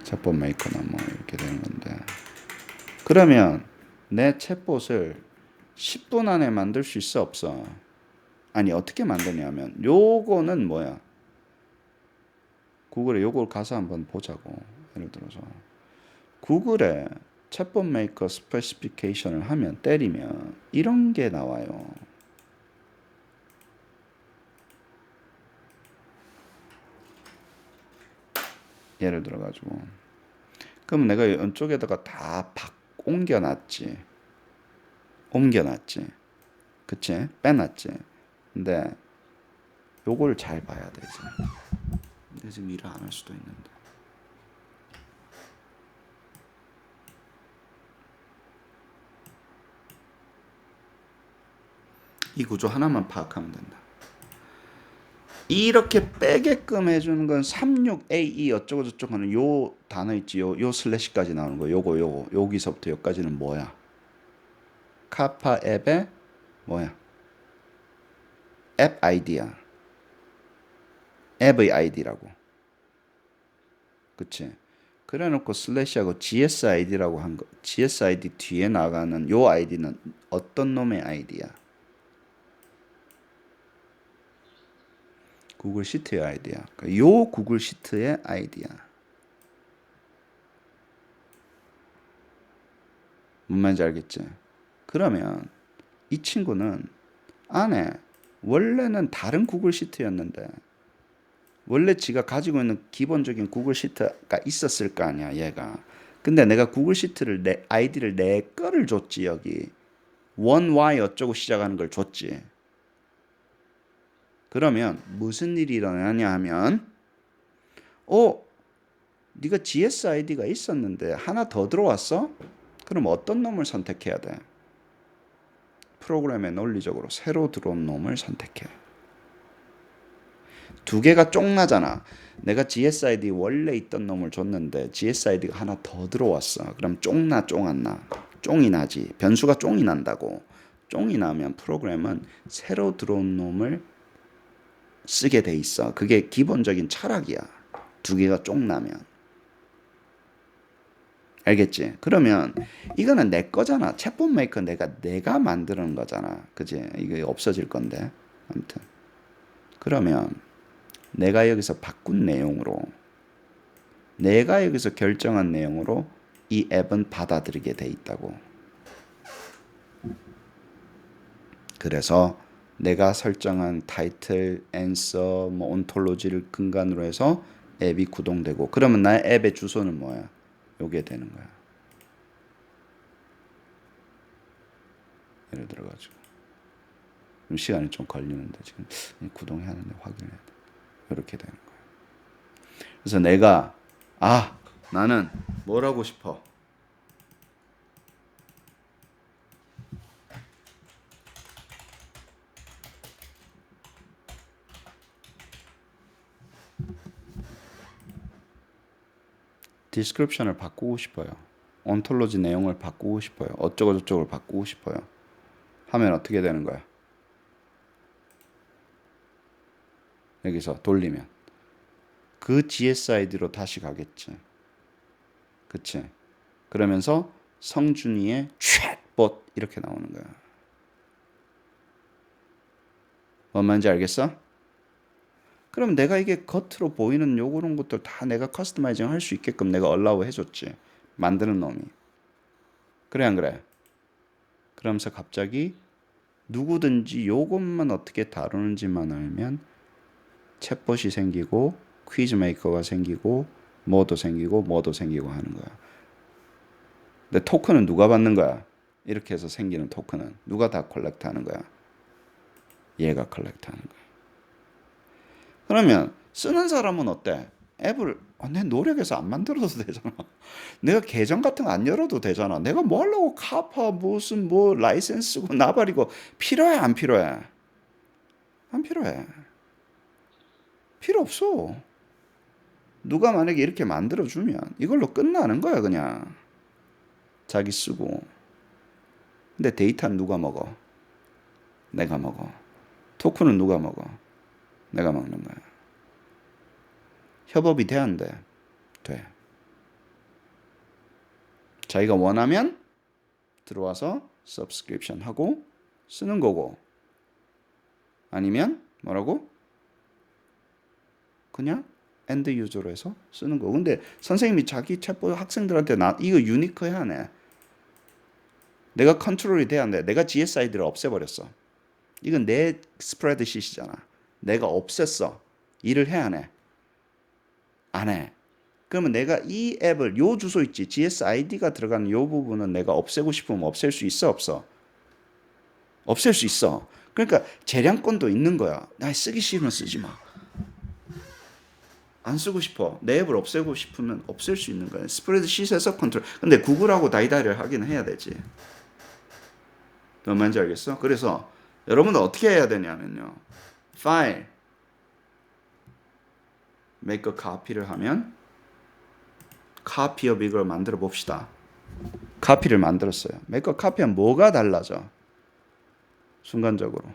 챗봇 메이커나 뭐 이렇게 되는 건데. 그러면 내 챗봇을 10분 안에 만들 수 있어 없어? 아니 어떻게 만드냐면 요거는 뭐야? 구글에 요걸 가서 한번 보자고. 예를 들어서 구글에 챗봇 메이커 스페시피케이션을 하면 때리면 이런 게 나와요. 예를 들어 가지고 그럼 내가 이쪽에다가 다 옮겨놨지. 옮겨놨지. 그치? 빼놨지. 근데 요걸 잘 봐야 되지. 근데 지금 일을 안 할 수도 있는데. 이 구조 하나만 파악하면 된다. 이렇게 빼게끔 해주는 건 36AE 어쩌고 저쩌고 하는 요 단어 있지. 요 슬래시까지 나오는 거. 요거 여기서부터 여기까지는 뭐야? 카파 앱의 뭐야? 앱 아이디야. 앱의 아이디라고. 그치? 그래 놓고 슬래시하고 GSID라고 한 거. GSID 뒤에 나가는 요 아이디는 어떤 놈의 아이디야? 구글 시트의 아이디야. 요 구글 시트의 아이디야. 뭔 말인지 알겠지? 그러면 이 친구는 안에 원래는 다른 구글 시트였는데 원래 지가 가지고 있는 기본적인 구글 시트가 있었을 거 아니야, 얘가. 근데 내가 구글 시트를 내 아이디를 내 거를 줬지, 여기. 원 Y 어쩌고 시작하는 걸 줬지. 그러면 무슨 일이 일어나냐 하면 네가 GSID가 있었는데 하나 더 들어왔어? 그럼 어떤 놈을 선택해야 돼? 프로그램의 논리적으로 새로 들어온 놈을 선택해. 두 개가 쫑나잖아. 내가 GSID 원래 있던 놈을 줬는데 GSID가 하나 더 들어왔어. 그럼 쫑나 쫑 안 나? 쫑이 나지. 변수가 쫑이 난다고. 쫑이 나면 프로그램은 새로 들어온 놈을 쓰게 돼 있어. 그게 기본적인 철학이야. 두 개가 쫑나면. 알겠지? 그러면 이거는 내 거잖아. 챗봇 메이커 내가 만드는 거잖아. 그지? 이게 없어질 건데. 아무튼. 그러면 내가 여기서 바꾼 내용으로 내가 여기서 결정한 내용으로 이 앱은 받아들이게 돼 있다고. 그래서 내가 설정한 타이틀, 앤서, 뭐 온톨로지를 근간으로 해서 앱이 구동되고 그러면 나의 앱의 주소는 뭐야? 요게 되는 거야. 예를 들어가지고 시간이 좀 걸리는데 지금 구동해야 하는데 확인해야 돼. 이렇게 되는 거야. 그래서 내가 나는 뭘 하고 싶어? 디스크립션을 바꾸고 싶어요. 온톨로지 내용을 바꾸고 싶어요. 어쩌고 저쩌고 바꾸고 싶어요. 하면 어떻게 되는 거야? 여기서 돌리면 그 GSID로 다시 가겠지. 그치? 그러면서 성준이의 챗봇 이렇게 나오는 거야. 뭔 말인지 알겠어? 그럼 내가 이게 겉으로 보이는 요런 것들 다 내가 커스터마이징 할 수 있게끔 내가 얼라우 해줬지. 만드는 놈이. 그래 안 그래? 그러면서 갑자기 누구든지 요것만 어떻게 다루는지만 알면 챗봇이 생기고 퀴즈 메이커가 생기고 뭐도 생기고 뭐도 생기고 하는 거야. 근데 토큰은 누가 받는 거야? 이렇게 해서 생기는 토큰은 누가 다 컬렉트 하는 거야? 얘가 컬렉트 하는 거야. 그러면 쓰는 사람은 어때? 앱을 내 노력해서 안 만들어도 되잖아. 내가 계정 같은 거 안 열어도 되잖아. 내가 뭐 하려고 카파 무슨 뭐 라이센스고 나발이고 필요해 안 필요해? 안 필요해. 필요 없어. 누가 만약에 이렇게 만들어주면 이걸로 끝나는 거야 그냥. 자기 쓰고. 근데 데이터는 누가 먹어? 내가 먹어. 토큰은 누가 먹어? 내가 먹는 거야. 협업이 돼 안 돼? 돼. 자기가 원하면 들어와서 서브스크립션 하고 쓰는 거고 아니면 뭐라고? 그냥 엔드 유저로 해서 쓰는 거고. 근데 선생님이 자기 챗봇 학생들한테 나 이거 유니크 해야 하네. 내가 컨트롤이 돼야 안 돼. 내가 GSID를 없애버렸어. 이건 내 스프레드시트잖아. 내가 없앴어. 일을 해야 하네. 안 해. 그러면 내가 이 앱을 요 주소 있지. GSID가 들어가는 요 부분은 내가 없애고 싶으면 없앨 수 있어 없어? 없앨 수 있어. 그러니까 재량권도 있는 거야. 나 쓰기 싫으면 쓰지 마. 안 쓰고 싶어. 내 앱을 없애고 싶으면 없앨 수 있는 거야. 스프레드시트에서 컨트롤. 근데 구글하고 다이다이를 하긴 해야 되지. 뭔 말인지 알겠어? 그래서 여러분들 어떻게 해야 되냐면요. 파일 make a copy를 하면 copy of 이걸 만들어 봅시다. 카피를 만들었어요. make a copy하면 뭐가 달라져? 순간적으로.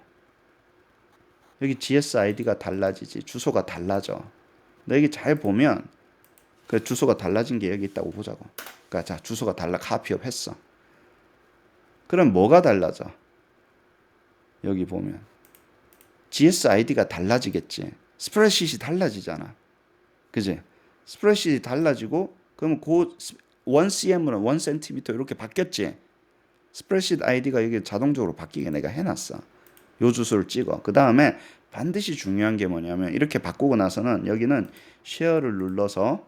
여기 GSID가 달라지지. 주소가 달라져. 근데 여기 잘 보면 그 주소가 달라진 게 여기 있다고 보자고. 그러니까 자, 주소가 달라 카피업 했어. 그럼 뭐가 달라져? 여기 보면 GSID가 달라지겠지. 스프레드시트이 달라지잖아. 그지? 스프레드시트이 달라지고 그러면 그 1cm으로 1cm 이렇게 바뀌었지. 스프레드시트 아이디가 여기 자동적으로 바뀌게 내가 해놨어. 요 주소를 찍어. 그 다음에 반드시 중요한 게 뭐냐면 이렇게 바꾸고 나서는 여기는 쉐어를 눌러서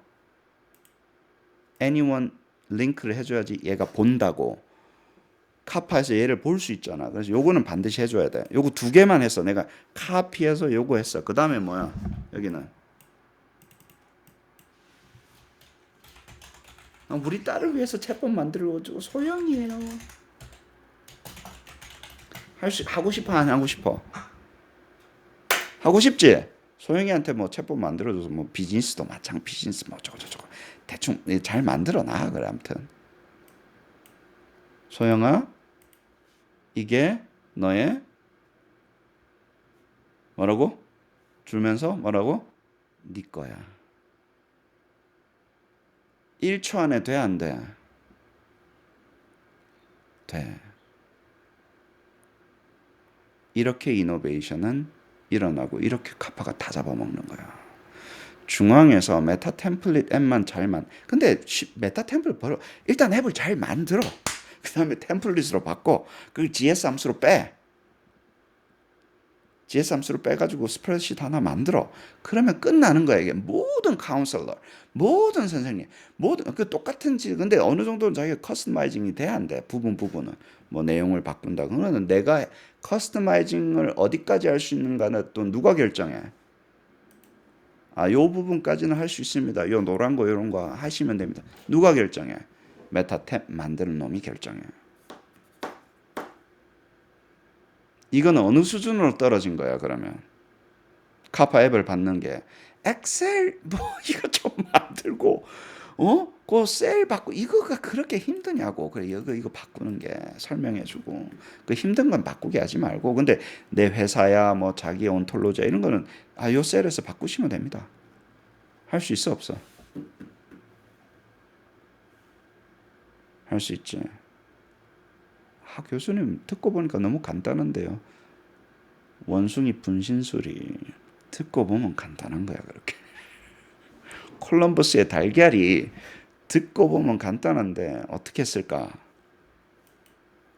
anyone 링크를 해줘야지 얘가 본다고. 카파에서 얘를 볼 수 있잖아. 그래서 요거는 반드시 해줘야 돼. 요거 두 개만 했어. 내가 카피해서 요거 했어. 그 다음에 뭐야? 여기는 우리 딸을 위해서 챗봇 만들어주고 소영이에요. 하고 싶어 안 하고 싶어? 하고 싶지? 소영이한테 뭐 챗봇 만들어줘서 뭐 비즈니스도 마찬 비즈니스 뭐 저거 대충 잘 만들어 놔. 그래 아무튼 소영아 이게 너의 뭐라고? 줄면서 뭐라고? 네 거야. 1초 안에 돼 안 돼? 돼. 이렇게 이노베이션은 일어나고 이렇게 카파가 다 잡아먹는 거야. 중앙에서 메타 템플릿 앱만 근데 메타 템플릿 버려. 일단 앱을 잘 만들어. 그 다음에 템플릿으로 바꿔. 그리고 GS 함수로 빼. GS 함수로 빼가지고 스프레드시트 하나 만들어. 그러면 끝나는 거야. 이게 모든 카운셀러, 모든 선생님, 모든 그 똑같은 근데 어느 정도는 자기가 커스터마이징이 돼야 안 돼. 부분은 뭐 내용을 바꾼다. 그러면 내가 커스터마이징을 어디까지 할 수 있는가는 또 누가 결정해? 요 부분까지는 할 수 있습니다. 요 노란 거 이런 거 하시면 됩니다. 누가 결정해? 메타탭 만드는 놈이 결정해. 이건 어느 수준으로 떨어진 거야 그러면? 카파 앱을 받는 게 엑셀 뭐 이거 좀 만들고 그 셀 바꾸 이거가 그렇게 힘드냐고. 그래 이거 바꾸는 게 설명해주고 그 힘든 건 바꾸게 하지 말고. 근데 내 회사야 뭐 자기 온톨로지야 이런 거는 요 셀에서 바꾸시면 됩니다. 할 수 있어 없어? 할 수 있지. 교수님 듣고 보니까 너무 간단한데요. 원숭이 분신술이 듣고 보면 간단한 거야 그렇게. 콜럼버스의 달걀이 듣고 보면 간단한데 어떻게 했을까?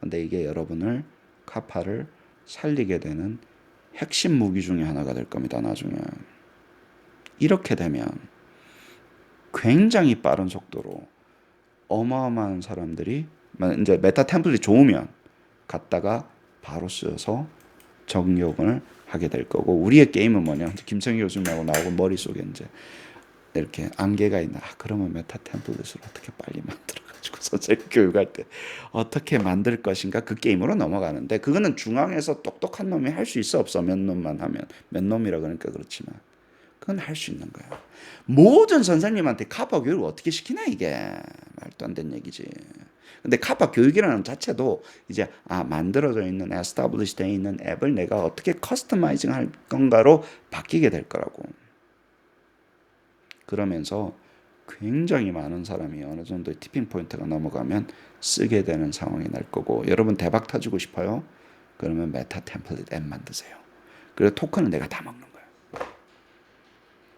근데 이게 여러분을 카파를 살리게 되는 핵심 무기 중에 하나가 될 겁니다. 나중에 이렇게 되면 굉장히 빠른 속도로 어마어마한 사람들이 이제 메타 템플릿이 좋으면 갖다가 바로 쓰여서 적용을 하게 될 거고, 우리의 게임은 뭐냐? 김성희 교수님하고 나오고 머릿속에 이제 이렇게 안개가 있나? 그러면 메타 템플릿을 어떻게 빨리 만들어가지고 선생님 교육할 때 어떻게 만들 것인가? 그 게임으로 넘어가는데, 그거는 중앙에서 똑똑한 놈이 할 수 있어 없어? 몇 놈만 하면. 몇 놈이라 그러니까 그렇지만 그건 할 수 있는 거야. 모든 선생님한테 카파 교육을 어떻게 시키나 이게 말도 안 되는 얘기지. 근데 카파 교육이라는 자체도 이제 만들어져 있는 established 돼 있는 앱을 내가 어떻게 커스터마이징 할 건가로 바뀌게 될 거라고. 그러면서 굉장히 많은 사람이 어느 정도의 티핑 포인트가 넘어가면 쓰게 되는 상황이 날 거고, 여러분 대박 터지고 싶어요? 그러면 메타 템플릿 앱 만드세요. 그리고 토큰은 내가 다 먹는 거예요.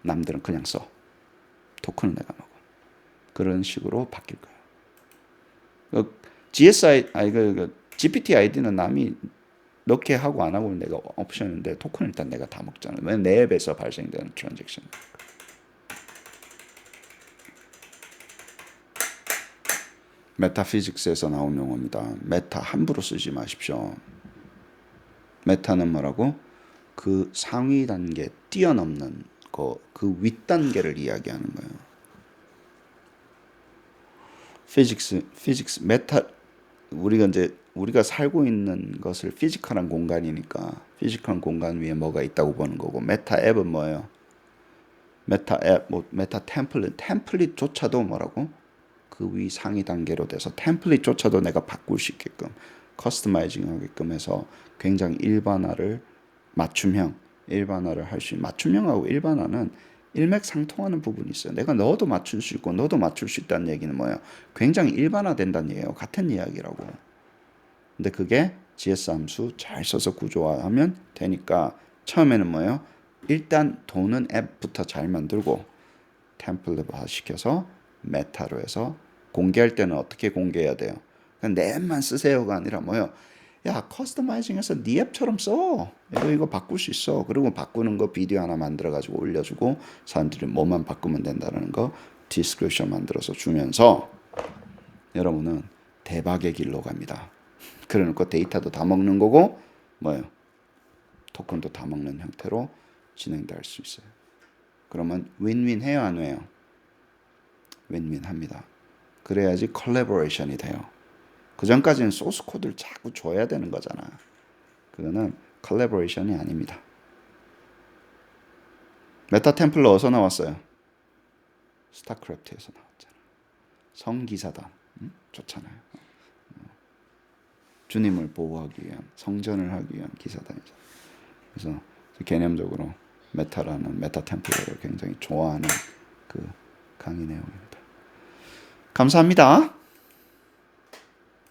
남들은 그냥 써. 토큰은 내가 먹어. 그런 식으로 바뀔 거예요. GPT 아이디는 남이 넣게 하고 안 하고는 내가 옵션인데, 토큰은 일단 내가 다 먹잖아요. 왜냐면 내 앱에서 발생되는 트랜잭션. 메타피직스에서 나온 용어입니다. 메타 함부로 쓰지 마십시오. 메타는 뭐라고? 그 상위 단계 뛰어넘는 그 윗단계를 이야기하는 거예요. 피직스, 메타, 우리가 살고 있는 것을 피지컬한 공간이니까 피지컬한 공간 위에 뭐가 있다고 보는 거고, 메타 앱은 뭐예요? 메타 앱, 메타 템플릿조차도 뭐라고? 그 위 상위 단계로 돼서 템플릿조차도 내가 바꿀 수 있게끔 커스터마이징 하게끔 해서 굉장히 일반화를 할 수 있는, 맞춤형하고 일반화는 일맥상통하는 부분이 있어요. 내가 너도 맞출 수 있고 너도 맞출 수 있다는 얘기는 뭐예요? 굉장히 일반화된다는 얘기예요. 같은 이야기라고. 근데 그게 GS 함수 잘 써서 구조화하면 되니까, 처음에는 뭐예요? 일단 도는 앱부터 잘 만들고 템플릿화 시켜서 메타로 해서 공개할 때는 어떻게 공개해야 돼요? 그냥 내 앱만 쓰세요가 아니라 뭐예요? 야, 커스터마이징해서 네 앱처럼 써. 이거 바꿀 수 있어. 그리고 바꾸는 거 비디오 하나 만들어가지고 올려주고, 사람들이 뭐만 바꾸면 된다는 거 디스크립션 만들어서 주면서 여러분은 대박의 길로 갑니다. 그래놓고 데이터도 다 먹는 거고 뭐예요? 토큰도 다 먹는 형태로 진행될 수 있어요. 그러면 윈윈 해요, 안 해요? 윈윈 합니다. 그래야지 컬래버레이션이 돼요. 그 전까지는 소스 코드를 자꾸 줘야 되는 거잖아. 그거는 컬래버레이션이 아닙니다. 메타 템플러 어디서 나왔어요? 스타크래프트에서 나왔잖아. 성기사단. 좋잖아요. 주님을 보호하기 위한, 성전을 하기 위한 기사단이죠. 그래서 개념적으로 메타 템플러를 굉장히 좋아하는 그 강의 내용입니다. 감사합니다.